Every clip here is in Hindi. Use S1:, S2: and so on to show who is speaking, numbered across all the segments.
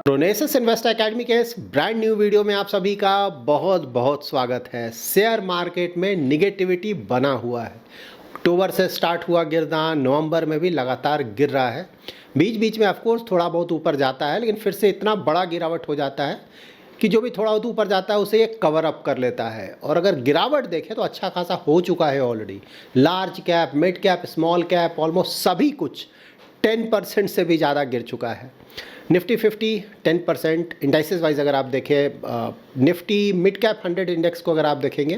S1: प्रोनेसिस इन्वेस्ट एकेडमी के इस ब्रांड न्यू वीडियो में आप सभी का बहुत बहुत स्वागत है। शेयर मार्केट में निगेटिविटी बना हुआ है। अक्टूबर से स्टार्ट हुआ गिरना, नवंबर में भी लगातार गिर रहा है। बीच बीच में ऑफकोर्स थोड़ा बहुत ऊपर जाता है, लेकिन फिर से इतना बड़ा गिरावट हो जाता है कि जो भी थोड़ा बहुत ऊपर जाता है उसे ये कवर अप कर लेता है। और अगर गिरावट देखें तो अच्छा खासा हो चुका है already. Large cap, mid cap, small cap, almost सभी कुछ 10% से भी ज़्यादा गिर चुका है। निफ्टी 50 10%, इंडाइसेस वाइज अगर आप देखें, निफ्टी मिड कैप 100 इंडेक्स को अगर आप देखेंगे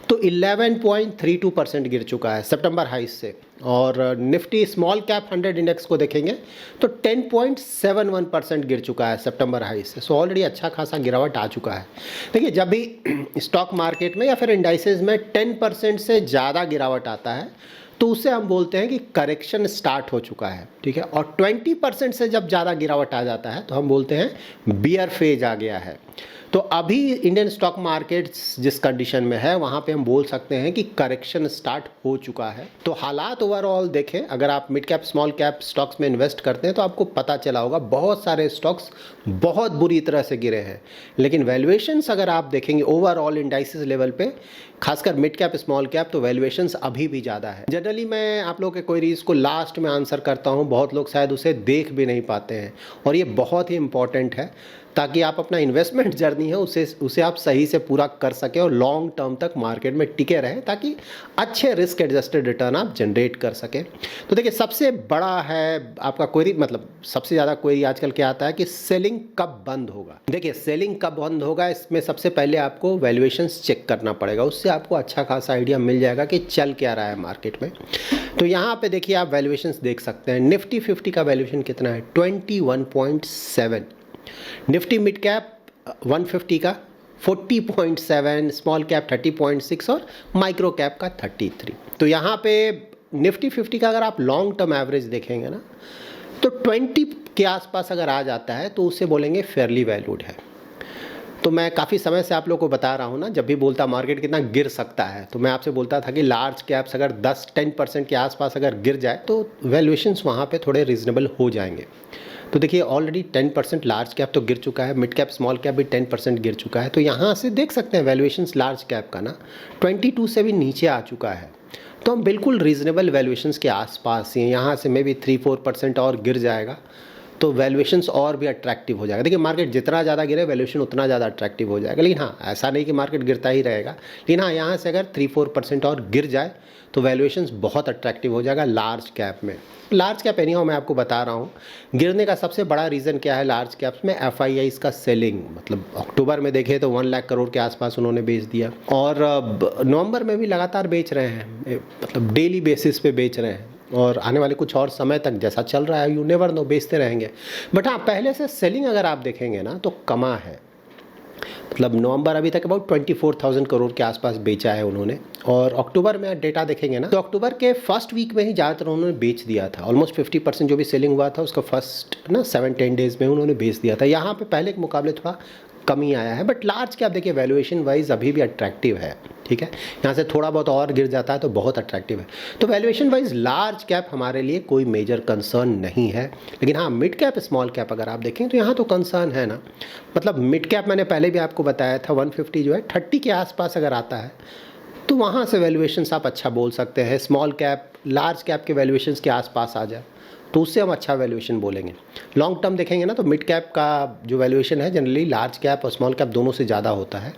S1: तो 11.32% गिर चुका है सितंबर हाई से। और निफ्टी स्मॉल कैप 100 इंडेक्स को देखेंगे तो 10.71% गिर चुका है सितंबर हाई से। सो ऑलरेडी अच्छा खासा गिरावट आ चुका है। देखिए, जब भी स्टॉक मार्केट में या फिर इंडाइसेस में 10% से ज़्यादा गिरावट आता है तो उससे हम बोलते हैं कि करेक्शन स्टार्ट हो चुका है, ठीक है। और 20% से जब ज़्यादा गिरावट आ जाता है तो हम बोलते हैं बियर फेज आ गया है। तो अभी इंडियन स्टॉक मार्केट जिस कंडीशन में है वहाँ पे हम बोल सकते हैं कि करेक्शन स्टार्ट हो चुका है। तो हालात ओवरऑल देखें, अगर आप mid cap small cap stocks में इन्वेस्ट करते हैं तो आपको पता चला होगा बहुत सारे स्टॉक्स बहुत बुरी तरह से गिरे हैं। लेकिन वैल्यूएशंस अगर आप देखेंगे ओवरऑल इंडाइसेस लेवल पे, खासकर मिड कैप स्मॉल कैप, तो वैल्यूएशंस अभी भी ज़्यादा है। जनरली मैं आप लोगों के क्वेरीज को लास्ट में आंसर करता हूँ, बहुत लोग शायद उसे देख भी नहीं पाते हैं और ये बहुत ही इंपॉर्टेंट है ताकि आप अपना इन्वेस्टमेंट जर्नी है उसे आप सही से पूरा कर सकें और लॉन्ग टर्म तक मार्केट में टिके रहें, ताकि अच्छे रिस्क एडजस्टेड रिटर्न आप जनरेट कर सकें। तो देखिए, सबसे बड़ा है आपका क्वेरी, मतलब सबसे ज़्यादा क्वेरी आजकल क्या आता है कि सेलिंग कब बंद होगा। देखिए, सेलिंग कब बंद होगा, इसमें सबसे पहले आपको वैल्यूएशंस चेक करना पड़ेगा। उससे आपको अच्छा खासा आइडिया मिल जाएगा कि चल क्या रहा है मार्केट में। तो यहाँ पे देखिए, आप वैल्यूएशंस देख सकते हैं। निफ्टी 50 का वैल्यूएशन कितना है? 21.7। निफ्टी मिड कैप 150 का 40.7, स्मॉल कैप 30.6 और माइक्रो कैप का 33। तो यहाँ पे निफ्टी 50 का अगर आप लॉन्ग टर्म एवरेज देखेंगे ना तो 20 के आसपास अगर आ जाता है तो उसे बोलेंगे फेयरली वैल्यूड है। तो मैं काफ़ी समय से आप लोगों को बता रहा हूँ ना, जब भी बोलता मार्केट कितना गिर सकता है तो मैं आपसे बोलता था कि लार्ज कैप्स अगर 10-10% के आसपास अगर गिर जाए तो वैल्यूएशंस वहाँ पे थोड़े रीजनेबल हो जाएंगे। तो देखिए, ऑलरेडी 10% लार्ज कैप तो गिर चुका है, मिड कैप स्मॉल कैप भी 10% गिर चुका है। तो यहाँ से देख सकते हैं वैल्यूएशंस लार्ज कैप का ना 22 से भी नीचे आ चुका है। तो हम बिल्कुल रीजनेबल वैल्यूएशंस के आसपास ही हैं। यहाँ से मे भी 3-4% और गिर जाएगा तो वैल्यूएशंस और भी अट्रैक्टिव हो जाएगा। देखिए, मार्केट जितना ज़्यादा गिरे वैल्यूएशन उतना ज़्यादा अट्रैक्टिव हो जाएगा। लेकिन हाँ, ऐसा नहीं कि मार्केट गिरता ही रहेगा। लेकिन हाँ, यहाँ से अगर 3-4% और गिर जाए तो वैल्यूएशंस बहुत अट्रैक्टिव हो जाएगा लार्ज कैप में। लार्ज कैप एनीहाउ मैं आपको बता रहा हूँ, गिरने का सबसे बड़ा रीज़न क्या है लार्ज कैप्स में? एफआईआईज़ का सेलिंग। मतलब अक्टूबर में देखें तो 1 लाख करोड़ के आसपास उन्होंने बेच दिया और नवंबर में भी लगातार बेच रहे हैं, मतलब डेली बेसिस पे बेच रहे हैं। और आने वाले कुछ और समय तक जैसा चल रहा है, यू नेवर नो, बेचते रहेंगे। बट हाँ, पहले से सेलिंग अगर आप देखेंगे ना तो कमा है। मतलब नवंबर अभी तक अबाउट 24,000 करोड़ के आसपास बेचा है उन्होंने। और अक्टूबर में डेटा देखेंगे ना तो अक्टूबर के फर्स्ट वीक में ही ज़्यादातर उन्होंने बेच दिया था। ऑलमोस्ट 50% जो भी सेलिंग हुआ था उसका फर्स्ट 7-10 डेज में उन्होंने बेच दिया था। यहाँ पे पहले के मुकाबले थोड़ा कमी आया है। बट लार्ज कैप देखिए वैल्यूएशन वाइज अभी भी अट्रैक्टिव है, ठीक है। यहाँ से थोड़ा बहुत और गिर जाता है तो बहुत अट्रैक्टिव है। तो वैल्यूएशन वाइज लार्ज कैप हमारे लिए कोई मेजर कंसर्न नहीं है। लेकिन हाँ, मिड कैप स्मॉल कैप अगर आप देखें तो यहाँ तो कंसर्न है ना। मतलब मिड कैप मैंने पहले भी आपको बताया था 150 जो है 30 के आसपास अगर आता है तो वहाँ से वैल्यूएशंस आप अच्छा बोल सकते हैं। स्मॉल कैप लार्ज कैप के वैल्यूएशंस के आसपास आ जाए तो उससे हम अच्छा वैल्यूएशन बोलेंगे। लॉन्ग टर्म देखेंगे ना तो मिड कैप का जो वैल्यूएशन है जनरली लार्ज कैप और स्मॉल कैप दोनों से ज़्यादा होता है।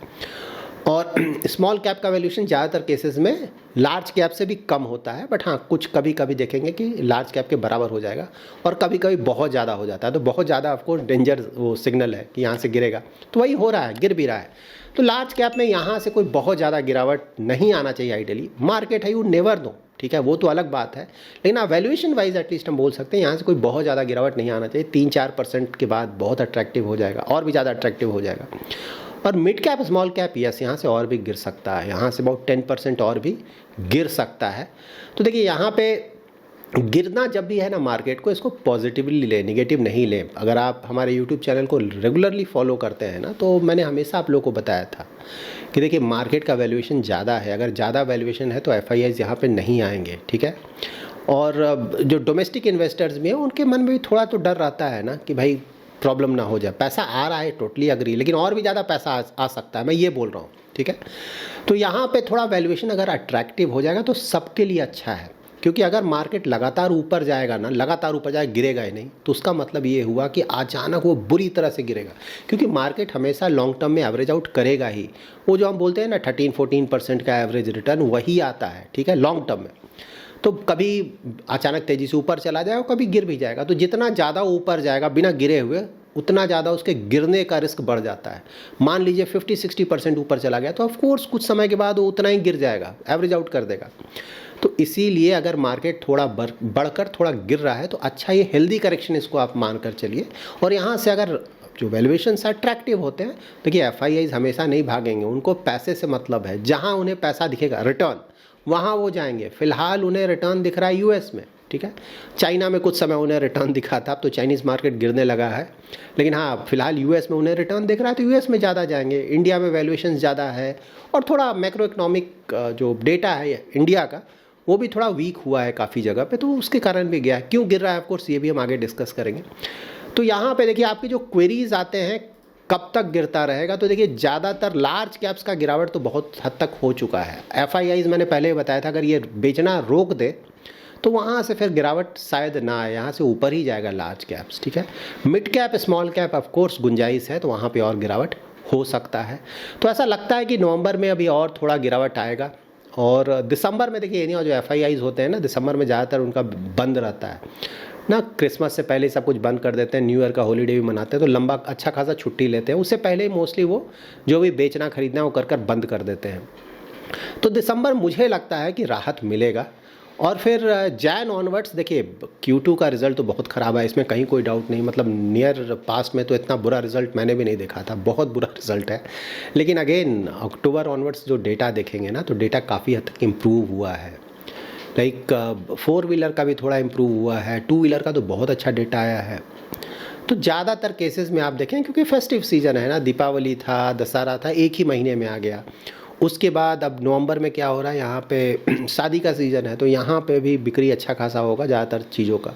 S1: और स्मॉल कैप का वैल्यूएशन ज़्यादातर केसेस में लार्ज कैप से भी कम होता है। बट हाँ, कुछ कभी कभी देखेंगे कि लार्ज कैप के बराबर हो जाएगा और कभी कभी बहुत ज़्यादा हो जाता है। तो बहुत ज़्यादा ऑफकोर्स डेंजर वो सिग्नल है कि यहाँ से गिरेगा, तो वही हो रहा है, गिर भी रहा है। तो लार्ज कैप में यहाँ से कोई बहुत ज़्यादा गिरावट नहीं आना चाहिए। आइडियली मार्केट है, यू नेवर नो, ठीक है, वो तो अलग बात है। लेकिन हाँ, वैल्यूएशन वाइज एटलीस्ट हम बोल सकते हैं यहाँ से कोई बहुत ज़्यादा गिरावट नहीं आना चाहिए। 3-4% के बाद बहुत अट्रैक्टिव हो जाएगा और भी ज़्यादा अट्रैक्टिव हो जाएगा। और mid cap small cap yes, यहाँ से और भी गिर सकता है। यहाँ से अबाउट 10% और भी गिर सकता है। तो देखिए, यहाँ पे गिरना जब भी है ना मार्केट को, इसको पॉजिटिवली ले, निगेटिव नहीं ले। अगर आप हमारे यूट्यूब चैनल को रेगुलरली फॉलो करते हैं ना तो मैंने हमेशा आप लोगों को बताया था कि देखिए, मार्केट का वैल्यूएशन ज़्यादा है। अगर ज़्यादा वैल्यूएशन है तो एफआईआईज़ यहाँ पे नहीं आएंगे, ठीक है। और जो डोमेस्टिक इन्वेस्टर्स भी हैं उनके मन में भी थोड़ा तो डर रहता है ना कि भाई प्रॉब्लम ना हो जाए। पैसा आ रहा है, टोटली अग्री, लेकिन और भी ज़्यादा पैसा आ सकता है, मैं ये बोल रहा हूँ, ठीक है। तो यहाँ पे थोड़ा वैल्यूएशन अगर अट्रैक्टिव हो जाएगा तो सबके लिए अच्छा है, क्योंकि अगर मार्केट लगातार ऊपर जाएगा ना, लगातार ऊपर जाएगा, गिरेगा ही नहीं, तो उसका मतलब ये हुआ कि अचानक वो बुरी तरह से गिरेगा, क्योंकि मार्केट हमेशा लॉन्ग टर्म में एवरेज आउट करेगा ही। वो जो हम बोलते हैं ना 13-14% का एवरेज रिटर्न, वही आता है, ठीक है, लॉन्ग टर्म में। तो कभी अचानक तेज़ी से ऊपर चला जाएगा, कभी गिर भी जाएगा। तो जितना ज़्यादा ऊपर जाएगा बिना गिरे हुए, उतना ज़्यादा उसके गिरने का रिस्क बढ़ जाता है। मान लीजिए 50-60% ऊपर चला गया, तो ऑफकोर्स कुछ समय के बाद वो उतना ही गिर जाएगा, एवरेज आउट कर देगा। तो इसीलिए अगर मार्केट थोड़ा बढ़कर थोड़ा गिर रहा है तो अच्छा, ये हेल्दी करेक्शन इसको आप मान कर चलिए। और यहाँ से अगर जो वैल्यूएशंस अट्रैक्टिव होते हैं, देखिए एफआईआईज हमेशा नहीं भागेंगे, उनको पैसे से मतलब है। जहाँ उन्हें पैसा दिखेगा, रिटर्न, वहाँ वो जाएंगे। फिलहाल उन्हें रिटर्न दिख रहा है यूएस में, ठीक है। चाइना में कुछ समय उन्हें रिटर्न दिखा था, अब तो चाइनीज़ मार्केट गिरने लगा है, लेकिन हाँ फिलहाल यूएस में उन्हें रिटर्न दिख रहा है, तो यूएस में ज़्यादा जाएंगे। इंडिया में वैल्यूएशन ज़्यादा है, और थोड़ा मैक्रो इकोनॉमिक जो डेटा है इंडिया का, वो भी थोड़ा वीक हुआ है काफ़ी जगह पे, तो उसके कारण भी गया है। क्यों गिर रहा है, ऑफकोर्स ये भी हम आगे डिस्कस करेंगे। तो यहाँ पे देखिए आपके जो क्वेरीज आते हैं, कब तक गिरता रहेगा, तो देखिए ज़्यादातर लार्ज कैप्स का गिरावट तो बहुत हद तक हो चुका है। एफआईआईज मैंने पहले ही बताया था, अगर ये बेचना रोक दे तो वहाँ से फिर गिरावट शायद ना आए, यहाँ से ऊपर ही जाएगा लार्ज कैप्स, ठीक है। Mid cap, small cap of course गुंजाइश है, तो वहाँ पे और गिरावट हो सकता है। तो ऐसा लगता है कि नवंबर में अभी और थोड़ा गिरावट आएगा। और दिसंबर में देखिए ये जो एफआईआईज होते हैं ना, दिसंबर में ज़्यादातर उनका बंद रहता है ना, क्रिसमस से पहले सब कुछ बंद कर देते हैं, न्यू ईयर का हॉलीडे भी मनाते हैं, तो लंबा अच्छा खासा छुट्टी लेते हैं। उससे पहले ही मोस्टली वो जो भी बेचना खरीदना है वो कर बंद कर देते हैं। तो दिसंबर मुझे लगता है कि राहत मिलेगा। और फिर जैन ऑनवर्ड्स देखिए Q2 का रिज़ल्ट तो बहुत ख़राब है, इसमें कहीं कोई डाउट नहीं। मतलब नियर पास्ट में तो इतना बुरा रिज़ल्ट मैंने भी नहीं देखा था, बहुत बुरा रिज़ल्ट है। लेकिन अगेन अक्टूबर ऑनवर्ड्स जो डेटा देखेंगे ना, तो डेटा काफ़ी हद तक इम्प्रूव हुआ है। लाइक 4 व्हीलर का भी थोड़ा इम्प्रूव हुआ है, 2 व्हीलर का तो बहुत अच्छा डेटा आया है। तो ज़्यादातर केसेस में आप देखें, क्योंकि फेस्टिव सीज़न है ना, दीपावली था, दशहरा था, एक ही महीने में आ गया। उसके बाद अब नवंबर में क्या हो रहा है, यहाँ पे शादी का सीज़न है, तो यहाँ पे भी बिक्री अच्छा खासा होगा ज़्यादातर चीज़ों का।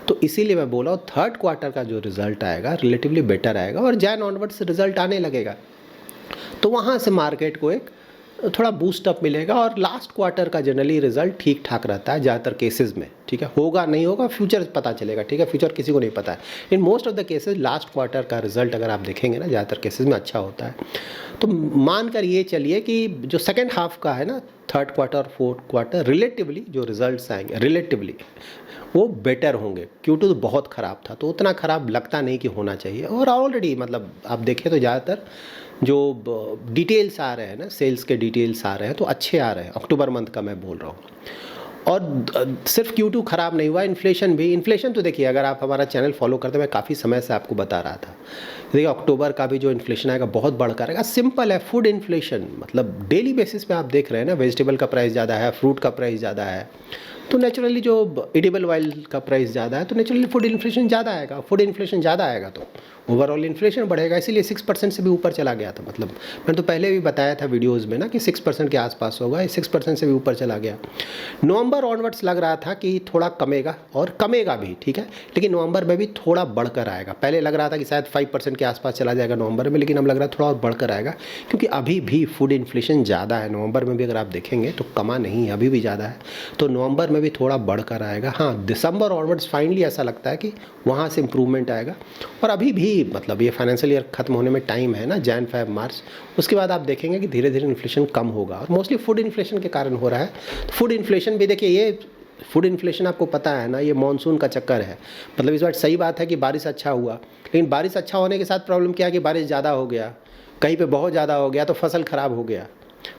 S1: तो इसीलिए मैं बोला हूँ थर्ड क्वार्टर का जो रिज़ल्ट आएगा रिलेटिवली बेटर आएगा, और जैन ऑनवर्ड्स रिज़ल्ट आने लगेगा, तो वहाँ से मार्केट को एक थोड़ा बूस्ट अप मिलेगा। और लास्ट क्वार्टर का जनरली रिजल्ट ठीक ठाक रहता है ज़्यादातर केसेस में, ठीक है। होगा नहीं होगा फ्यूचर पता चलेगा, ठीक है, फ्यूचर किसी को नहीं पता है। In most of the cases last quarter का रिजल्ट अगर आप देखेंगे ना, ज़्यादातर केसेस में अच्छा होता है। तो मान कर ये चलिए कि जो सेकेंड हाफ का है ना, थर्ड क्वार्टर और फोर्थ क्वार्टर, रिलेटिवली जो रिजल्ट्स आएंगे रिलेटिवली वो बेटर होंगे। Q2 तो बहुत ख़राब था, तो उतना ख़राब लगता नहीं कि होना चाहिए। और ऑलरेडी मतलब आप देखें तो ज़्यादातर जो डिटेल्स आ रहे हैं ना, सेल्स के डिटेल्स आ रहे हैं तो अच्छे आ रहे हैं, अक्टूबर मंथ का मैं बोल रहा हूँ। और सिर्फ Q2 ख़राब नहीं हुआ, इन्फ्लेशन भी। इन्फ्लेशन तो देखिए अगर आप हमारा चैनल फॉलो करते हैं, मैं काफ़ी समय से आपको बता रहा था, देखिए अक्टूबर का भी जो इन्फ्लेशन आएगा बहुत बढ़कर आएगा। सिंपल है, फूड इन्फ्लेशन, मतलब डेली बेसिस पे आप देख रहे हैं ना, वेजिटेबल का प्राइस ज़्यादा है, फ्रूट का प्राइस ज़्यादा है, तो नेचुरली जो एडिबल ऑयल का प्राइस ज़्यादा है, तो नेचुरली फूड इन्फ्लेशन ज़्यादा आएगा। फूड इन्फ्लेशन ज़्यादा आएगा तो ओवरऑल इन्फ्लेशन बढ़ेगा, इसीलिए 6% से भी ऊपर चला गया था। मतलब मैंने तो पहले भी बताया था वीडियोज़ में ना कि 6% के आसपास होगा, 6% से भी ऊपर चला गया। नवंबर ऑनवर्ड्स लग रहा था कि थोड़ा कमेगा, और कमेगा भी, ठीक है, लेकिन नवंबर में भी थोड़ा बढ़कर आएगा। पहले लग रहा था कि शायद 5% के आसपास चला जाएगा नवंबर में, लेकिन अब लग रहा है थोड़ा और बढ़कर आएगा, क्योंकि अभी भी फूड इन्फ्लेशन ज़्यादा है। नवंबर में भी अगर आप देखेंगे तो कमा नहीं है, अभी भी ज़्यादा है, तो नवंबर में भी थोड़ा बढ़कर आएगा। हाँ, दिसंबर ऑनवर्ड्स फाइनली ऐसा लगता है कि वहाँ से इम्प्रूवमेंट आएगा। और अभी भी मतलब ये फाइनेंशियल ईयर खत्म होने में टाइम है ना, जैन फेब मार्च, उसके बाद आप देखेंगे कि धीरे धीरे इन्फ्लेशन कम होगा, और मोस्टली फूड इन्फ्लेशन के कारण हो रहा है। फूड इन्फ्लेशन भी देखिए, ये फूड इन्फ्लेशन आपको पता है ना, ये मानसून का चक्कर है। मतलब इस बार सही बात है कि बारिश अच्छा हुआ, लेकिन बारिश अच्छा होने के साथ प्रॉब्लम क्या है कि बारिश ज़्यादा हो गया, कहीं पे बहुत ज़्यादा हो गया तो फसल ख़राब हो गया।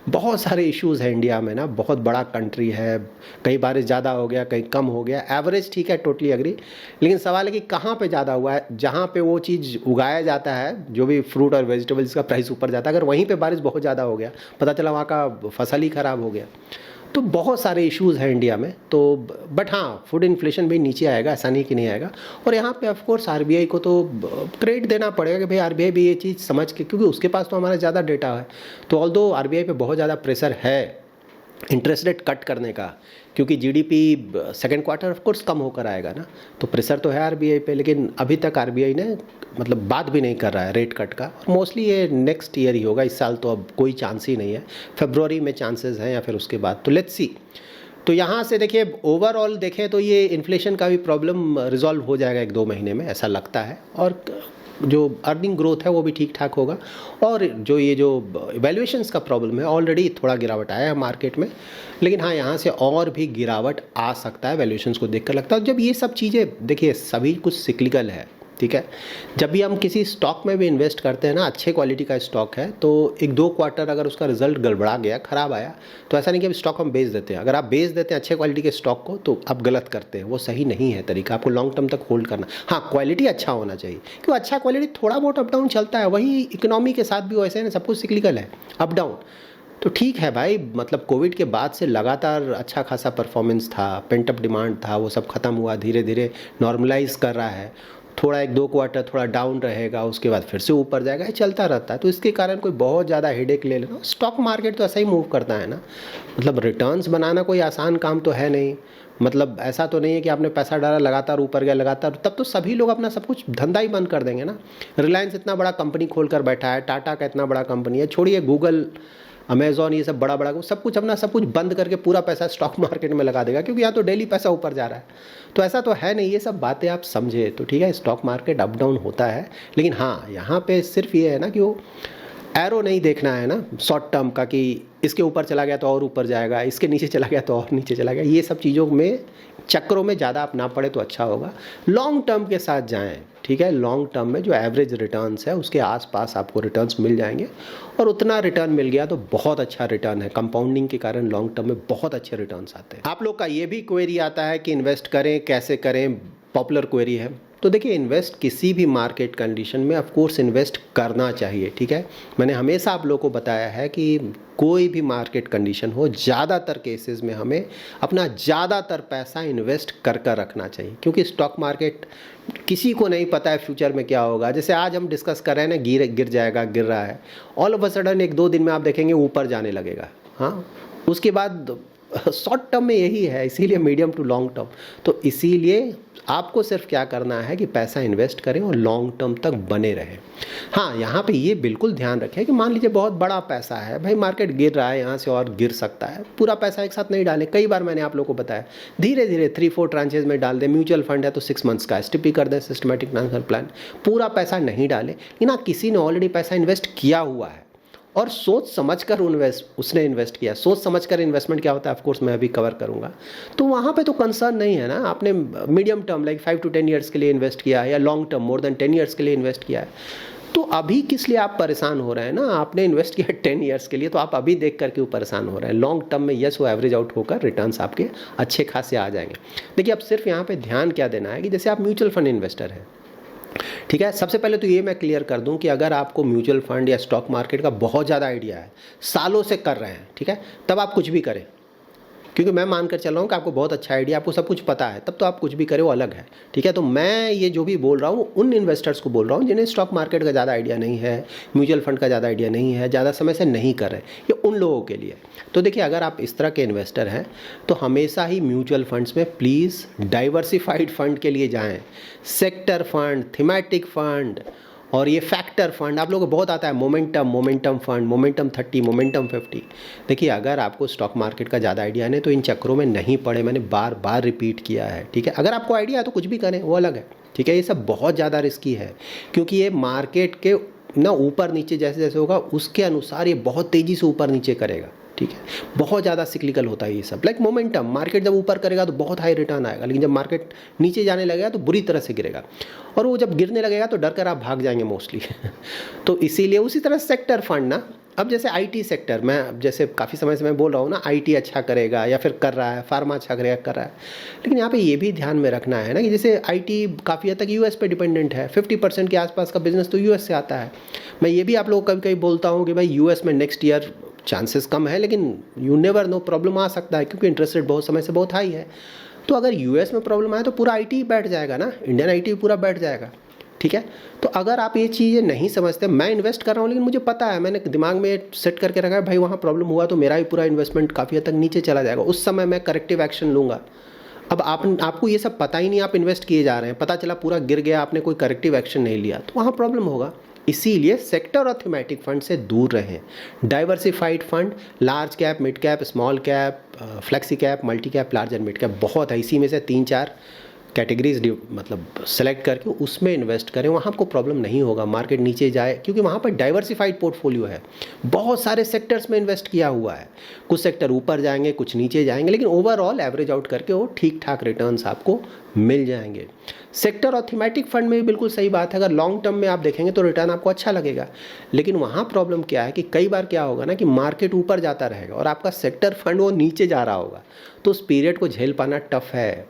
S1: बहुत सारे इश्यूज़ हैं इंडिया में ना, बहुत बड़ा कंट्री है, कहीं बारिश ज़्यादा हो गया, कहीं कम हो गया। एवरेज ठीक है, टोटली एग्री, लेकिन सवाल है कि कहाँ पे ज़्यादा हुआ है। जहाँ पे वो चीज़ उगाया जाता है, जो भी फ्रूट और वेजिटेबल्स का प्राइस ऊपर जाता है, अगर वहीं पे बारिश बहुत ज़्यादा हो गया, पता चला वहाँ का फसल ही ख़राब हो गया। तो बहुत सारे इश्यूज़ हैं इंडिया में। तो बट हाँ, फूड इन्फ्लेशन भी नीचे आएगा, ऐसा नहीं कि नहीं आएगा। और यहाँ पे ऑफ कोर्स आरबीआई को तो क्रेडिट देना पड़ेगा कि भाई आरबीआई भी ये चीज़ समझ के, क्योंकि उसके पास तो हमारा ज़्यादा डेटा है। तो ऑल्दो आरबीआई पे बहुत ज़्यादा प्रेशर है इंटरेस्ट रेट कट करने का, क्योंकि GDP second quarter of course कम होकर आएगा ना, तो प्रेशर तो है आरबीआई पे, लेकिन अभी तक आरबीआई ने मतलब बात भी नहीं कर रहा है रेट कट का। मोस्टली ये नेक्स्ट ईयर ही होगा, इस साल तो अब कोई चांस ही नहीं है। फरवरी में चांसेस हैं या फिर उसके बाद, तो लेट्स सी। तो यहाँ से देखिए ओवरऑल देखें तो ये इन्फ्लेशन का भी प्रॉब्लम रिजॉल्व हो जाएगा 1-2 महीने में, ऐसा लगता है। और जो अर्निंग ग्रोथ है वो भी ठीक ठाक होगा। और जो ये जो वैल्यूएशंस का प्रॉब्लम है, ऑलरेडी थोड़ा गिरावट आया है मार्केट में, लेकिन हाँ यहाँ से और भी गिरावट आ सकता है वैल्यूएशंस को देखकर लगता है। जब ये सब चीज़ें देखिए सभी कुछ सिक्लिकल है, ठीक है। जब भी हम किसी स्टॉक में भी इन्वेस्ट करते हैं ना, अच्छे क्वालिटी का स्टॉक है, तो 1-2 क्वार्टर अगर उसका रिजल्ट गड़बड़ा गया, ख़राब आया, तो ऐसा नहीं कि अब स्टॉक हम बेच देते हैं। अगर आप बेच देते हैं अच्छे क्वालिटी के स्टॉक को तो आप गलत करते हैं, वो सही नहीं है तरीका। आपको लॉन्ग टर्म तक होल्ड करना, हाँ क्वालिटी अच्छा होना चाहिए, क्योंकि अच्छा क्वालिटी थोड़ा बहुत अप डाउन चलता है, वही इकोनॉमी के साथ भी वैसे है ना, सब कुछ सिक्लिकल है, अप डाउन। तो ठीक है भाई, मतलब कोविड के बाद से लगातार अच्छा खासा परफॉर्मेंस था, पेंट अप डिमांड था, वो सब खत्म हुआ, धीरे धीरे नॉर्मलाइज कर रहा है। थोड़ा 1-2 क्वार्टर थोड़ा डाउन रहेगा, उसके बाद फिर से ऊपर जाएगा, ये चलता रहता है। तो इसके कारण कोई बहुत ज़्यादा हेडेक ले लेना, स्टॉक मार्केट तो ऐसा ही मूव करता है ना। मतलब रिटर्न्स बनाना कोई आसान काम तो है नहीं। मतलब ऐसा तो नहीं है कि आपने पैसा डाला लगातार ऊपर गया लगातार, तब तो सभी लोग अपना सब कुछ धंधा ही बंद कर देंगे ना। रिलायंस इतना बड़ा कंपनी खोल कर बैठा है, टाटा का इतना बड़ा कंपनी है, छोड़िए गूगल, अमेज़ॉन, ये सब बड़ा बड़ा सब कुछ अपना सब कुछ बंद करके पूरा पैसा स्टॉक मार्केट में लगा देगा, क्योंकि यहाँ तो डेली पैसा ऊपर जा रहा है। तो ऐसा तो है नहीं, ये सब बातें आप समझे तो ठीक है। स्टॉक मार्केट अप डाउन होता है, लेकिन हाँ यहाँ पे सिर्फ ये है ना कि वो एरो नहीं देखना है ना शॉर्ट टर्म का, कि इसके ऊपर चला गया तो और ऊपर जाएगा, इसके नीचे चला गया तो और नीचे चला गया। ये सब चीज़ों में चक्रों में ज़्यादा आप ना पड़े तो अच्छा होगा। लॉन्ग टर्म के साथ जाएं, ठीक है। लॉन्ग टर्म में जो एवरेज रिटर्न्स है उसके आसपास आपको रिटर्न्स मिल जाएंगे, और उतना रिटर्न मिल गया तो बहुत अच्छा रिटर्न है। कंपाउंडिंग के कारण लॉन्ग टर्म में बहुत अच्छे रिटर्न्स आते हैं। आप लोग का ये भी क्वेरी आता है कि इन्वेस्ट करें कैसे करें, पॉपुलर क्वेरी है। तो देखिए, इन्वेस्ट किसी भी मार्केट कंडीशन में ऑफ कोर्स इन्वेस्ट करना चाहिए, ठीक है। मैंने हमेशा आप लोगों को बताया है कि कोई भी मार्केट कंडीशन हो, ज़्यादातर केसेस में हमें अपना ज़्यादातर पैसा इन्वेस्ट कर कर रखना चाहिए, क्योंकि स्टॉक मार्केट किसी को नहीं पता है फ्यूचर में क्या होगा। जैसे आज हम डिस्कस कर रहे हैं ना, गिर जाएगा, गिर रहा है, ऑल ऑफ अ सडन 1-2 दिन में आप देखेंगे ऊपर जाने लगेगा। हाँ, उसके बाद शॉर्ट टर्म में यही है, इसीलिए मीडियम टू लॉन्ग टर्म। तो इसीलिए आपको सिर्फ क्या करना है कि पैसा इन्वेस्ट करें और लॉन्ग टर्म तक बने रहें। हाँ, यहाँ पे ये बिल्कुल ध्यान रखें कि मान लीजिए बहुत बड़ा पैसा है भाई, मार्केट गिर रहा है, यहाँ से और गिर सकता है, पूरा पैसा एक साथ नहीं डालें। कई बार मैंने आप लोगों को बताया, धीरे धीरे 3-4 ट्रांचेज में डाल दें। म्यूचुअल फंड है तो 6 मंथ्स का एसटीपी कर दें, सिस्टमेटिक ट्रांसफर प्लान। पूरा पैसा नहीं डालें, लेकिन हाँ किसी ने ऑलरेडी पैसा इन्वेस्ट किया हुआ है और सोच समझकर उसने इन्वेस्ट किया। सोच समझकर इन्वेस्टमेंट क्या होता है, ऑफ कोर्स मैं अभी कवर करूंगा। तो वहाँ पे तो कंसर्न नहीं है ना। आपने medium term like 5 to 10 years के लिए इन्वेस्ट किया है, या long term more than 10 years के लिए इन्वेस्ट किया है, तो अभी किस लिए आप परेशान हो रहे हैं ना। आपने इन्वेस्ट किया 10 ईयर्स के लिए, तो आप अभी देख कर क्यों परेशान हो रहे हैं। लॉन्ग टर्म में यस वो एवरेज आउट होकर रिटर्न्स आपके अच्छे खासे आ जाएंगे। देखिए, अब सिर्फ यहाँ पे ध्यान क्या देना है कि जैसे आप म्यूचुअल फंड इन्वेस्टर हैं, ठीक है। सबसे पहले तो ये मैं क्लियर कर दूं कि अगर आपको म्यूचुअल फंड या स्टॉक मार्केट का बहुत ज़्यादा आइडिया है, सालों से कर रहे हैं, ठीक है, तब आप कुछ भी करें, क्योंकि मैं मानकर चल रहा हूँ कि आपको बहुत अच्छा आइडिया, आपको सब कुछ पता है, तब तो आप कुछ भी करें वो अलग है, ठीक है। तो मैं ये जो भी बोल रहा हूँ उन इन्वेस्टर्स को बोल रहा हूँ जिन्हें स्टॉक मार्केट का ज़्यादा आइडिया नहीं है, म्यूचुअल फंड का ज़्यादा आइडिया नहीं है, ज़्यादा समय से नहीं कर रहे, ये उन लोगों के लिए। तो देखिए, अगर आप इस तरह के इन्वेस्टर हैं तो हमेशा ही म्यूचुअल फंड्स में प्लीज़ डाइवर्सिफाइड फंड के लिए जाएँ। सेक्टर फंड, थीमेटिक फंड और ये फैक्टर फंड आप लोगों को बहुत आता है, मोमेंटम फंड, मोमेंटम 30, मोमेंटम 50। देखिए, अगर आपको स्टॉक मार्केट का ज़्यादा आइडिया नहीं तो इन चक्रों में नहीं पड़े, मैंने बार बार रिपीट किया है, ठीक है। अगर आपको आइडिया है तो कुछ भी करें, वो अलग है, ठीक है। ये सब बहुत ज़्यादा रिस्की है, क्योंकि ये मार्केट के ना ऊपर नीचे जैसे जैसे होगा उसके अनुसार ये बहुत तेज़ी से ऊपर नीचे करेगा, ठीक है। बहुत ज़्यादा सिक्लिकल होता है ये सब। लाइक मोमेंटम, मार्केट जब ऊपर करेगा तो बहुत हाई रिटर्न आएगा, लेकिन जब मार्केट नीचे जाने लगेगा तो बुरी तरह से गिरेगा, और वो जब गिरने लगेगा तो डर कर आप भाग जाएंगे मोस्टली। तो इसीलिए उसी तरह सेक्टर फंड ना, अब जैसे आईटी सेक्टर, मैं जैसे काफ़ी समय से मैं बोल रहा हूँ ना, आईटी अच्छा करेगा या फिर कर रहा है, फार्मा अच्छा करेगा, कर रहा है। लेकिन यहाँ पे ये भी ध्यान में रखना है ना कि जैसे आईटी काफ़ी हद तक यूएस पे डिपेंडेंट है, 50% के आसपास का बिजनेस तो यूएस से आता है। मैं ये भी आप लोगों को कभी कभी बोलता हूँ कि भाई यूएस में नेक्स्ट ईयर चांसेस कम है, लेकिन यू नेवर नो, प्रॉब्लम आ सकता है, क्योंकि इंटरेस्ट रेट बहुत समय से बहुत हाई है। तो अगर यूएस में प्रॉब्लम आए तो पूरा आईटी बैठ जाएगा ना, इंडियन आईटी पूरा बैठ जाएगा। ठीक है। तो अगर आप ये चीज़ें नहीं समझते, मैं इन्वेस्ट कर रहा हूँ लेकिन मुझे पता है, मैंने दिमाग में सेट करके रखा है भाई वहाँ प्रॉब्लम हुआ तो मेरा भी पूरा इन्वेस्टमेंट काफ़ी हद तक नीचे चला जाएगा, उस समय मैं करेक्टिव एक्शन लूँगा। अब आपको ये सब पता ही नहीं, आप इन्वेस्ट किए जा रहे हैं, पता चला पूरा गिर गया, आपने कोई करेक्टिव एक्शन नहीं लिया, तो वहाँ प्रॉब्लम होगा। इसीलिए सेक्टर और थीमेटिक फंड से दूर रहें। Diversified fund, large cap, mid cap, small cap, flexi cap, multi cap, large and mid cap बहुत है, इसी में से 3-4 कैटेगरीज मतलब सेलेक्ट करके उसमें इन्वेस्ट करें, वहाँ आपको प्रॉब्लम नहीं होगा मार्केट नीचे जाए, क्योंकि वहाँ पर डाइवर्सिफाइड पोर्टफोलियो है, बहुत सारे सेक्टर्स में इन्वेस्ट किया हुआ है, कुछ सेक्टर ऊपर जाएंगे कुछ नीचे जाएंगे, लेकिन ओवरऑल एवरेज आउट करके वो ठीक ठाक रिटर्न्स आपको मिल जाएंगे। सेक्टर और थीमेटिक फंड में भी बिल्कुल सही बात है, अगर लॉन्ग टर्म में आप देखेंगे तो रिटर्न आपको अच्छा लगेगा, लेकिन वहाँ प्रॉब्लम क्या है कि कई बार क्या होगा ना कि मार्केट ऊपर जाता रहेगा और आपका सेक्टर फंड वो नीचे जा रहा होगा, तो उस पीरियड को झेल पाना टफ है।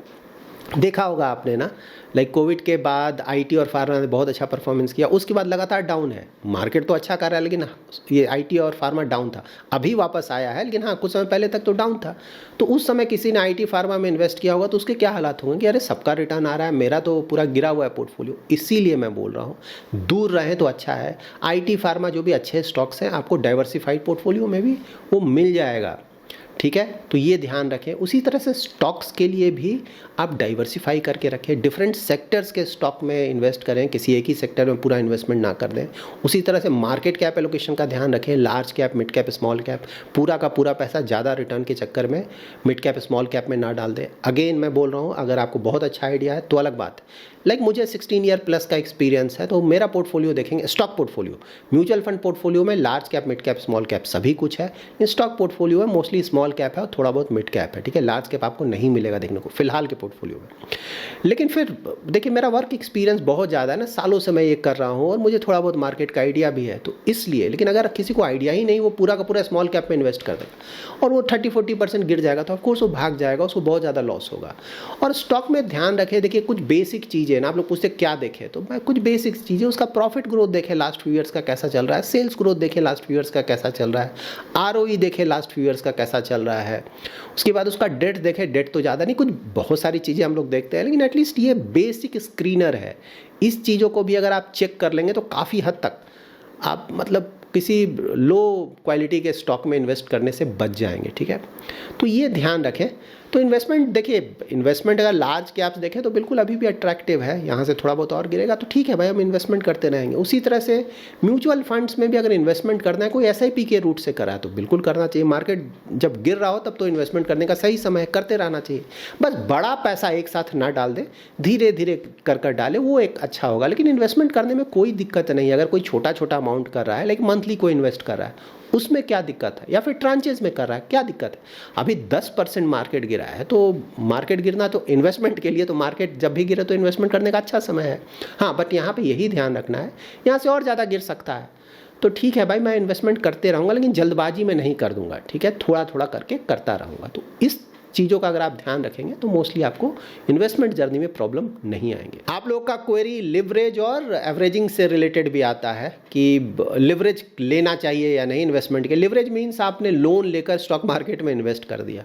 S1: देखा होगा आपने ना, लाइक कोविड के बाद आईटी और फार्मा ने बहुत अच्छा परफॉर्मेंस किया, उसके बाद लगातार डाउन है, मार्केट तो अच्छा कर रहा है लेकिन ये आईटी और फार्मा डाउन था, अभी वापस आया है, लेकिन हाँ कुछ समय पहले तक तो डाउन था। तो उस समय किसी ने आईटी फार्मा में इन्वेस्ट किया होगा तो उसके क्या हालात होंगे कि अरे सबका रिटर्न आ रहा है, मेरा तो पूरा गिरा हुआ है पोर्टफोलियो। इसीलिए मैं बोल रहा हूँ दूर रहें तो अच्छा है। आईटी फार्मा जो भी अच्छे स्टॉक्स हैं आपको डाइवर्सिफाइड पोर्टफोलियो में भी वो मिल जाएगा, ठीक है। तो ये ध्यान रखें। उसी तरह से स्टॉक्स के लिए भी आप डाइवर्सिफाई करके रखें, डिफरेंट सेक्टर्स के स्टॉक में इन्वेस्ट करें, किसी एक ही सेक्टर में पूरा इन्वेस्टमेंट ना कर दें। उसी तरह से मार्केट कैप एलोकेशन का ध्यान रखें, large cap, mid cap, small cap, पूरा का पूरा पैसा ज़्यादा रिटर्न के चक्कर में मिड कैप, स्मॉल कैप में ना डाल दें। अगेन मैं बोल रहा हूँ, अगर आपको बहुत अच्छा आइडिया है तो अलग बात है, लाइक मुझे 16 ईयर प्लस का एक्सपीरियंस है, तो मेरा पोर्टफोलियो देखेंगे, stock portfolio, mutual fund portfolio में large cap, mid cap, small cap सभी कुछ है, स्टॉक पोर्टफोलियो है मोस्टली स्मॉल कैप है और थोड़ा बहुत मिड कैप है, ठीक है। लार्ज कैप आपको नहीं मिलेगा देखने को फिलहाल के पोर्टफोलियो में। लेकिन फिर देखिए मेरा वर्क एक्सपीरियंस बहुत ज़्यादा है ना, सालों से मैं ये कर रहा हूँ और मुझे थोड़ा बहुत मार्केट का आइडिया भी है, तो इसलिए। लेकिन अगर किसी को आइडिया ही नहीं, वो पूरा का पूरा स्मॉल कैप में इन्वेस्ट कर देगा और वो 30-40% गिर जाएगा, तो ऑफकोर्स वो भाग जाएगा, उसको बहुत ज़्यादा लॉस होगा। और स्टॉक में ध्यान रखें, देखिए कुछ बेसिक चीज़ें ना, आप लोग पूछते क्या देखें, तो मैं कुछ बेसिक चीज़ें, उसका प्रॉफिट ग्रोथ देखें लास्ट फ्यू ईयर्स का कैसा चल रहा है, सेल्स ग्रोथ देखें लास्ट फ्यू ईयर्स का कैसा चल रहा है, आरओई देखें लास्ट फ्यू ईयर्स का कैसा चल रहा है, उसके बाद उसका डेट देखें, डेट तो ज़्यादा नहीं, कुछ बहुत सारी चीज़ें हम लोग देखते हैं, लेकिन एटलीस्ट ये बेसिक स्क्रीनर है। इस चीज़ों को भी अगर आप चेक कर लेंगे तो काफ़ी हद तक आप मतलब किसी लो क्वालिटी के स्टॉक में इन्वेस्ट करने से बच जाएंगे, ठीक है। तो ये ध्यान रखें। तो इन्वेस्टमेंट देखिए, इन्वेस्टमेंट अगर लार्ज कैप्स देखें तो बिल्कुल अभी भी अट्रैक्टिव है, यहाँ से थोड़ा बहुत और गिरेगा तो ठीक है भाई, हम इन्वेस्टमेंट करते रहेंगे। उसी तरह से म्यूचुअल फंड्स में भी अगर इन्वेस्टमेंट करना है, कोई एसआईपी के रूट से करा है तो बिल्कुल करना चाहिए, मार्केट जब गिर रहा हो तब तो इन्वेस्टमेंट करने का सही समय है, करते रहना चाहिए। बस बड़ा पैसा एक साथ ना डाल दें, धीरे धीरे कर डालें, वो एक अच्छा होगा। लेकिन इन्वेस्टमेंट करने में कोई दिक्कत नहीं है, अगर कोई छोटा छोटा अमाउंट कर रहा है, लाइक मंथली कोई इन्वेस्ट कर रहा है, उसमें क्या दिक्कत है, या फिर ट्रांचेज में कर रहा है, क्या दिक्कत है। अभी 10% मार्केट गिरा है, तो मार्केट गिरना तो इन्वेस्टमेंट के लिए, तो मार्केट जब भी गिरे तो इन्वेस्टमेंट करने का अच्छा समय है। हाँ, बट यहाँ पे यही ध्यान रखना है, यहाँ से और ज़्यादा गिर सकता है, तो ठीक है भाई मैं इन्वेस्टमेंट करते रहूँगा, लेकिन जल्दबाजी में नहीं कर दूंगा, ठीक है, थोड़ा थोड़ा करके करता रहूँगा। तो इस चीज़ों का अगर आप ध्यान रखेंगे तो मोस्टली आपको इन्वेस्टमेंट जर्नी में प्रॉब्लम नहीं आएंगे। आप लोग का क्वेरी लिवरेज और एवरेजिंग से रिलेटेड भी आता है कि लिवरेज लेना चाहिए या नहीं इन्वेस्टमेंट के। लिवरेज मीन्स आपने लोन लेकर स्टॉक मार्केट में इन्वेस्ट कर दिया।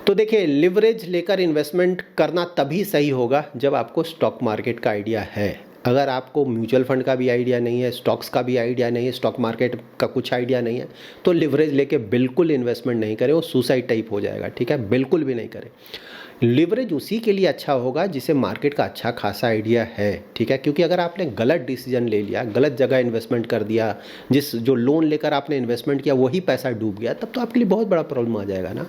S1: तो देखिए, लिवरेज लेकर इन्वेस्टमेंट करना तभी सही होगा जब आपको स्टॉक मार्केट का आइडिया है। अगर आपको म्यूचुअल फंड का भी आइडिया नहीं है, स्टॉक्स का भी आइडिया नहीं है, स्टॉक मार्केट का कुछ आइडिया नहीं है, तो लिवरेज लेके बिल्कुल इन्वेस्टमेंट नहीं करें, वो सुसाइड टाइप हो जाएगा, ठीक है, बिल्कुल भी नहीं करें। लिवरेज उसी के लिए अच्छा होगा जिसे मार्केट का अच्छा खासा आइडिया है, ठीक है, क्योंकि अगर आपने गलत डिसीजन ले लिया, गलत जगह इन्वेस्टमेंट कर दिया, जो लोन लेकर आपने इन्वेस्टमेंट किया वही पैसा डूब गया, तब तो आपके लिए बहुत बड़ा प्रॉब्लम आ जाएगा ना।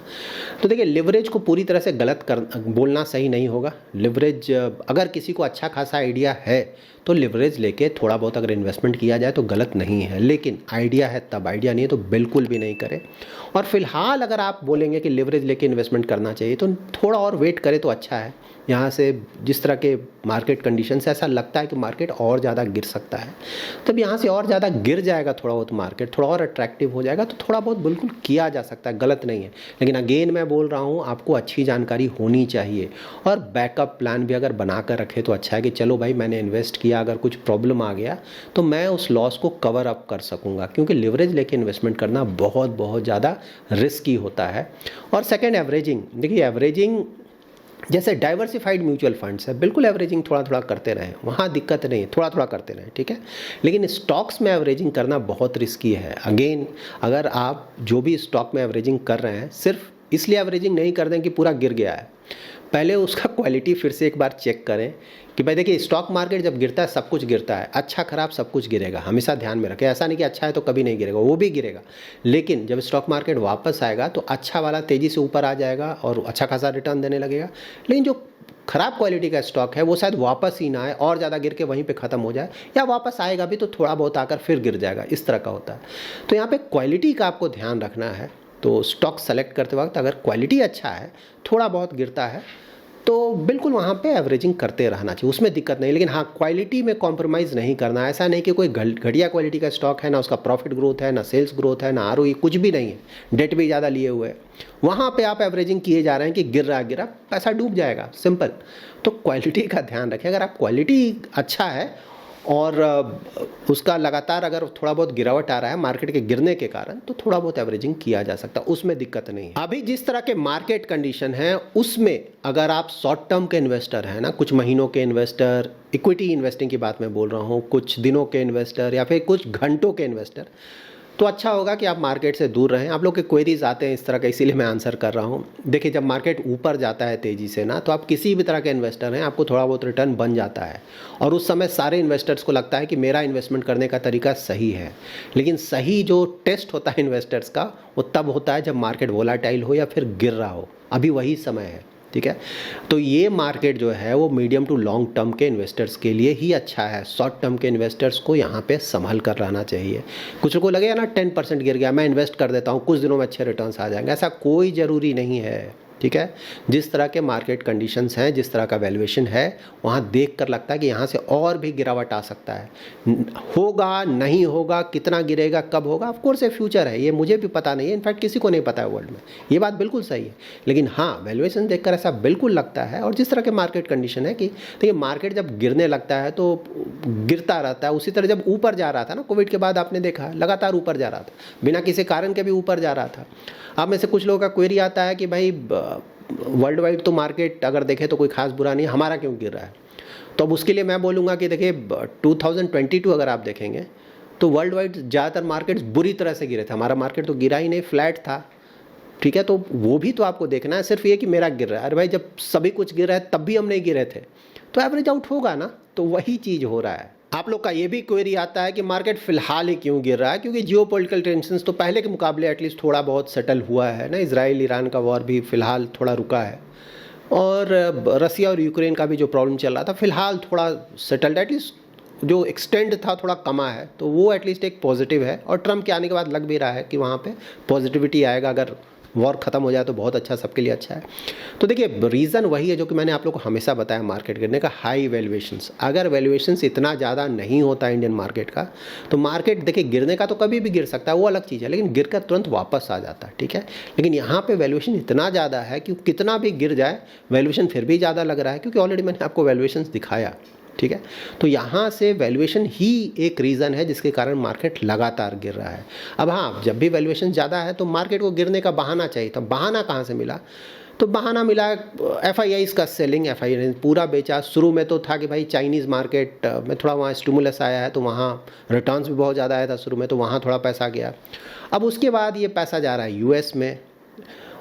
S1: तो देखिए, लिवरेज को पूरी तरह से गलत बोलना सही नहीं होगा। लिवरेज अगर किसी को अच्छा खासा आइडिया है तो लिवरेज लेके थोड़ा बहुत अगर इन्वेस्टमेंट किया जाए तो गलत नहीं है, लेकिन आइडिया है तब, आइडिया नहीं है तो बिल्कुल भी नहीं करें। और फिलहाल अगर आप बोलेंगे कि लिवरेज लेके इन्वेस्टमेंट करना चाहिए तो थोड़ा और वेट करें तो अच्छा है। यहाँ से जिस तरह के मार्केट कंडीशन से ऐसा लगता है कि मार्केट और ज़्यादा गिर सकता है, तब यहाँ से और ज़्यादा गिर जाएगा, थोड़ा बहुत मार्केट थोड़ा और अट्रैक्टिव हो जाएगा, तो थोड़ा बहुत बिल्कुल किया जा सकता है, गलत नहीं है। लेकिन अगेन मैं बोल रहा हूँ, आपको अच्छी जानकारी होनी चाहिए और बैकअप प्लान भी अगर बना कर रखे तो अच्छा है कि चलो भाई मैंने इन्वेस्ट किया, अगर कुछ प्रॉब्लम आ गया तो मैं उस लॉस को कवर अप कर सकूँगा, क्योंकि लिवरेज लेके इन्वेस्टमेंट करना बहुत बहुत ज़्यादा रिस्की होता है। और सेकेंड, एवरेजिंग। देखिए, एवरेजिंग जैसे डाइवर्सिफाइड म्यूचुअल फंड्स है, बिल्कुल एवरेजिंग थोड़ा थोड़ा करते रहें, वहाँ दिक्कत नहीं है, थोड़ा थोड़ा करते रहें, ठीक है। लेकिन स्टॉक्स में एवरेजिंग करना बहुत रिस्की है। अगेन, अगर आप जो भी स्टॉक में एवरेजिंग कर रहे हैं, सिर्फ इसलिए एवरेजिंग नहीं कर दें कि पूरा गिर गया है, पहले उसका क्वालिटी फिर से एक बार चेक करें कि भाई देखिए, स्टॉक मार्केट जब गिरता है सब कुछ गिरता है, अच्छा खराब सब कुछ गिरेगा, हमेशा ध्यान में रखें। ऐसा नहीं कि अच्छा है तो कभी नहीं गिरेगा, वो भी गिरेगा, लेकिन जब स्टॉक मार्केट वापस आएगा तो अच्छा वाला तेज़ी से ऊपर आ जाएगा और अच्छा खासा रिटर्न देने लगेगा। लेकिन जो खराब क्वालिटी का स्टॉक है वो शायद वापस ही ना आए और ज़्यादा गिर के वहीं पे ख़त्म हो जाए, या वापस आएगा भी तो थोड़ा बहुत आकर फिर गिर जाएगा, इस तरह का होता है। तो यहाँ पे क्वालिटी का आपको ध्यान रखना है। तो स्टॉक सेलेक्ट करते वक्त अगर क्वालिटी अच्छा है, थोड़ा बहुत गिरता है, तो बिल्कुल वहाँ पे एवरेजिंग करते रहना चाहिए, उसमें दिक्कत नहीं। लेकिन हाँ, क्वालिटी में कॉम्प्रोमाइज़ नहीं करना। ऐसा नहीं कि कोई घटिया क्वालिटी का स्टॉक है, ना उसका प्रॉफिट ग्रोथ है, ना सेल्स ग्रोथ है, ना आरओई, कुछ भी नहीं है, डेट भी ज़्यादा लिए हुए है, वहाँ पे आप एवरेजिंग किए जा रहे हैं कि गिर रहा पैसा डूब जाएगा, सिंपल। तो क्वालिटी का ध्यान रखें। अगर आप क्वालिटी अच्छा है और उसका लगातार अगर थोड़ा बहुत गिरावट आ रहा है मार्केट के गिरने के कारण, तो थोड़ा बहुत एवरेजिंग किया जा सकता है, उसमें दिक्कत नहीं है। अभी जिस तरह के मार्केट कंडीशन है उसमें अगर आप शॉर्ट टर्म के इन्वेस्टर हैं ना, कुछ महीनों के इन्वेस्टर, इक्विटी इन्वेस्टिंग की बात मैं बोल रहा हूँ, कुछ दिनों के इन्वेस्टर या फिर कुछ घंटों के इन्वेस्टर, तो अच्छा होगा कि आप मार्केट से दूर रहें। आप लोग के क्वेरीज आते हैं इस तरह का, इसीलिए मैं आंसर कर रहा हूँ। देखिए, जब मार्केट ऊपर जाता है तेज़ी से ना, तो आप किसी भी तरह के इन्वेस्टर हैं, आपको थोड़ा बहुत रिटर्न बन जाता है, और उस समय सारे इन्वेस्टर्स को लगता है कि मेरा इन्वेस्टमेंट करने का तरीका सही है। लेकिन सही जो टेस्ट होता है इन्वेस्टर्स का, वो तब होता है जब मार्केट वोलाटाइल हो या फिर गिर रहा हो, अभी वही समय है, ठीक है। तो ये मार्केट जो है वो मीडियम टू लॉन्ग टर्म के इन्वेस्टर्स के लिए ही अच्छा है। शॉर्ट टर्म के इन्वेस्टर्स को यहाँ पे संभल कर रहना चाहिए। कुछ को लगेगा ना 10% गिर गया, मैं इन्वेस्ट कर देता हूँ, कुछ दिनों में अच्छे रिटर्न्स आ जाएंगे, ऐसा कोई ज़रूरी नहीं है, ठीक है। जिस तरह के मार्केट कंडीशंस हैं, जिस तरह का वैल्यूएशन है, वहाँ देख कर लगता है कि यहाँ से और भी गिरावट आ सकता है। होगा नहीं होगा, कितना गिरेगा, कब होगा, ऑफ कोर्स ये फ्यूचर है, ये मुझे भी पता नहीं है, इनफैक्ट किसी को नहीं पता है वर्ल्ड में, ये बात बिल्कुल सही है। लेकिन हाँ, वैल्यूएशन देखकर ऐसा बिल्कुल लगता है। और जिस तरह के मार्केट कंडीशन है कि देखिए, मार्केट जब गिरने लगता है तो गिरता रहता है, उसी तरह जब ऊपर जा रहा था ना, कोविड के बाद आपने देखा लगातार ऊपर जा रहा था, बिना किसी कारण के भी ऊपर जा रहा था। आप में से कुछ लोगों का क्वेरी आता है कि भाई वर्ल्ड वाइड तो मार्केट अगर देखें तो कोई खास बुरा नहीं, हमारा क्यों गिर रहा है? तो अब उसके लिए मैं बोलूँगा कि देखिए, 2022 अगर आप देखेंगे तो वर्ल्ड वाइड ज़्यादातर मार्केट्स बुरी तरह से गिरे थे, हमारा मार्केट तो गिरा ही नहीं, फ्लैट था, ठीक है। तो वो भी तो आपको देखना है, सिर्फ ये कि मेरा गिर रहा है, अरे भाई जब सभी कुछ गिर रहा है तब भी हम नहीं गिरे थे, तो एवरेज आउट होगा ना। तो वही चीज़ हो रहा है। आप लोग का ये भी क्वेरी आता है कि मार्केट फिलहाल ही क्यों गिर रहा है, क्योंकि जियोपॉलिटिकल टेंशंस तो पहले के मुकाबले एटलीस्ट थोड़ा बहुत सेटल हुआ है ना, इजराइल ईरान का वॉर भी फिलहाल थोड़ा रुका है, और रसिया और यूक्रेन का भी जो प्रॉब्लम चल रहा था फिलहाल थोड़ा सेटल्ड, एटलीस्ट जो एक्सटेंड था थोड़ा कमा है, तो वो एटलीस्ट एक पॉजिटिव है। और ट्रम्प के आने के बाद लग भी रहा है कि वहाँ पे पॉजिटिविटी आएगा, अगर वॉर ख़त्म हो जाए तो बहुत अच्छा, सबके लिए अच्छा है। तो देखिए, रीज़न वही है जो कि मैंने आप लोग को हमेशा बताया मार्केट गिरने का, हाई वैल्यूएशंस। अगर वैल्यूएशंस इतना ज़्यादा नहीं होता इंडियन मार्केट का, तो मार्केट देखिए गिरने का तो कभी भी गिर सकता है, वो अलग चीज़ है, लेकिन गिर कर तुरंत वापस आ जाता है, ठीक है। लेकिन यहाँ पे वैल्यूएशन इतना ज़्यादा है कि कितना भी गिर जाए वैल्यूएशन फिर भी ज़्यादा लग रहा है, क्योंकि ऑलरेडी मैंने आपको वैल्यूएशंस दिखाया, ठीक है। तो यहाँ से वैल्यूएशन ही एक रीज़न है जिसके कारण मार्केट लगातार गिर रहा है। अब हाँ, जब भी वैल्यूएशन ज़्यादा है तो मार्केट को गिरने का बहाना चाहिए था। बहाना कहाँ से मिला? तो बहाना मिला एफआईआईज़ का सेलिंग। एफआईआई ने पूरा बेचा। शुरू में तो था कि भाई चाइनीज़ मार्केट में थोड़ा वहाँ स्टिमुलस आया है, तो वहाँ रिटर्न्स भी बहुत ज़्यादा आया था शुरू में, तो वहाँ थोड़ा पैसा गया। अब उसके बाद ये पैसा जा रहा है यूएस में,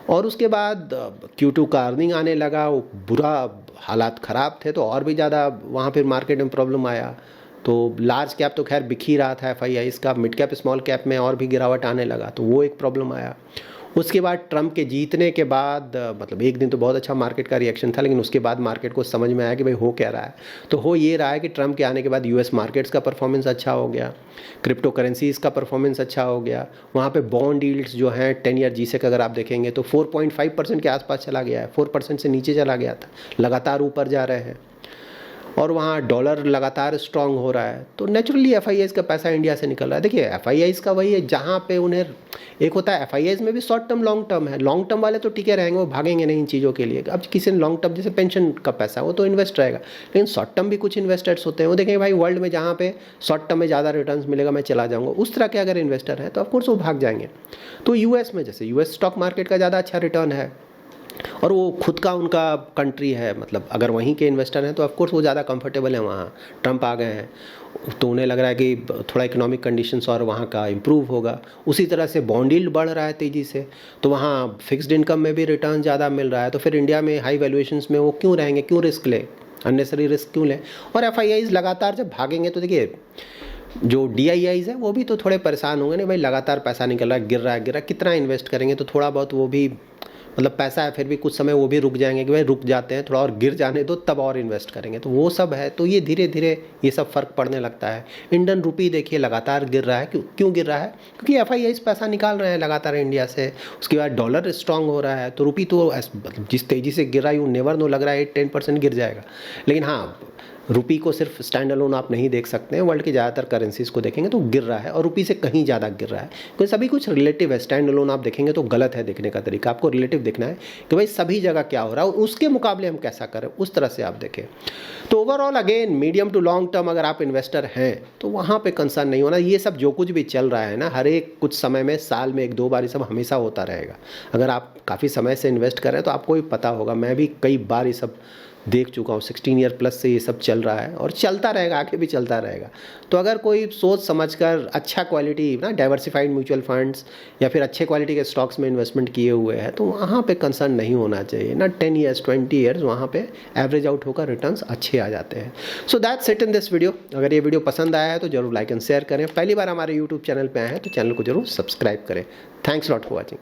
S1: और उसके बाद Q2 का अर्निंग आने लगा, वो बुरा हालात ख़राब थे, तो और भी ज़्यादा वहाँ फिर मार्केट में प्रॉब्लम आया। तो लार्ज कैप तो खैर बिक ही रहा था एफआईआईज़ का, मिड कैप स्मॉल कैप में और भी गिरावट आने लगा, तो वो एक प्रॉब्लम आया। उसके बाद ट्रम्प के जीतने के बाद मतलब एक दिन तो बहुत अच्छा मार्केट का रिएक्शन था, लेकिन उसके बाद मार्केट को समझ में आया कि भाई हो क्या रहा है। तो हो ये रहा है कि ट्रम्प के आने के बाद यूएस मार्केट्स का परफॉर्मेंस अच्छा हो गया, क्रिप्टो करेंसीज़ का परफॉर्मेंस अच्छा हो गया। वहाँ पे बॉन्ड यील्ड्स जो हैं 10 ईयर जीसेक अगर आप देखेंगे तो 4.5% के आसपास चला गया है, 4% से नीचे चला गया था, लगातार ऊपर जा रहे हैं। और वहाँ डॉलर लगातार स्ट्रांग हो रहा है, तो नेचुरली एफआईआईज़ का पैसा इंडिया से निकल रहा है। देखिए, एफआईआईज़ का वही है जहाँ पे उन्हें एक होता है, एफआईआईज़ में भी शॉर्ट टर्म लॉन्ग टर्म है। लॉन्ग टर्म वाले तो टिके रहेंगे, वो भागेंगे नहीं इन चीज़ों के लिए। अब किसी ने लॉन्ग टर्म जैसे पेंशन का पैसा, वो तो इन्वेस्ट रहेगा, लेकिन शॉर्ट टर्म भी कुछ इन्वेस्टर्स होते हैं, वो देखेंगे भाई वर्ल्ड में जहाँ पे शॉर्ट टर्म में ज़्यादा रिटर्न मिलेगा मैं चला जाऊँगा, उस तरह के अगर इन्वेस्टर हैं तो ऑफकोर्स वो भाग जाएंगे। तो यूएस में जैसे यूएस स्टॉक मार्केट का ज़्यादा अच्छा रिटर्न है, और वो खुद का उनका कंट्री है, मतलब अगर वहीं के इन्वेस्टर हैं तो ऑफकोर्स वो ज़्यादा कंफर्टेबल हैं वहाँ। ट्रम्प आ गए हैं तो उन्हें लग रहा है कि थोड़ा इकोनॉमिक कंडीशंस और वहाँ का इम्प्रूव होगा। उसी तरह से बॉन्ड यील्ड बढ़ रहा है तेज़ी से, तो वहाँ फिक्स्ड इनकम में भी रिटर्न ज़्यादा मिल रहा है। तो फिर इंडिया में हाई वैल्यूएशंस में वो क्यों रहेंगे, क्यों रिस्क लें, अननेसरी रिस्क क्यों लें। और एफआईआईज लगातार जब भागेंगे तो देखिए जो डीआईआईज है वो भी तो थोड़े परेशान होंगे। नहीं भाई, लगातार पैसा निकल रहा है, गिर रहा है, गिर रहा है, कितना इन्वेस्ट करेंगे। तो थोड़ा बहुत वो भी, मतलब पैसा है फिर भी कुछ समय वो भी रुक जाएंगे कि भाई रुक जाते हैं, थोड़ा और गिर जाने दो तब और इन्वेस्ट करेंगे। तो वो सब है, तो ये धीरे धीरे ये सब फर्क पड़ने लगता है। इंडियन रुपी देखिए लगातार गिर रहा है, क्यों गिर रहा है, क्योंकि एफआईआईज पैसा निकाल रहे हैं लगातार इंडिया से। उसके बाद डॉलर स्ट्रांग हो रहा है, तो रुपी तो जिस तेज़ी से गिर रहा है, यू नेवर नो, लग रहा है 8-10% गिर जाएगा। लेकिन हाँ, रुपी को सिर्फ स्टैंड अलोन आप नहीं देख सकते हैं, वर्ल्ड की ज़्यादातर करेंसीज को देखेंगे तो गिर रहा है, और रुपी से कहीं ज़्यादा गिर रहा है, क्योंकि सभी कुछ रिलेटिव है। स्टैंड अलोन आप देखेंगे तो गलत है देखने का तरीका, आपको रिलेटिव देखना है कि भाई सभी जगह क्या हो रहा है, उसके मुकाबले हम कैसा करें, उस तरह से आप देखें। तो overall again medium to long term अगर आप इन्वेस्टर हैं तो वहाँ पर कंसर्न नहीं होना। ये सब जो कुछ भी चल रहा है ना, हर एक कुछ समय में, साल में 1-2 बार ये सब हमेशा होता रहेगा। अगर आप काफ़ी समय से इन्वेस्ट कर रहे हैं तो आपको भी पता होगा, मैं भी कई बार ये सब देख चुका हूँ। 16 ईयर प्लस से ये सब चल रहा है और चलता रहेगा, आगे भी चलता रहेगा। तो अगर कोई सोच समझकर अच्छा क्वालिटी ना, डाइवर्सिफाइड म्यूचुअल फंड्स या फिर अच्छे क्वालिटी के स्टॉक्स में इन्वेस्टमेंट किए हुए हैं तो वहाँ पे कंसर्न नहीं होना चाहिए ना। 10 ईयर्स 20 ईयर्स वहाँ पे एवरेज आउट होकर रिटर्न्स अच्छे आ जाते हैं। So that's it in this video. अगर ये वीडियो पसंद आया है तो जरूर लाइक एंड शेयर करें। पहली बार हमारे यूट्यूब चैनल पर आए हैं तो चैनल को जरूर सब्सक्राइब करें। Thanks lot for watching.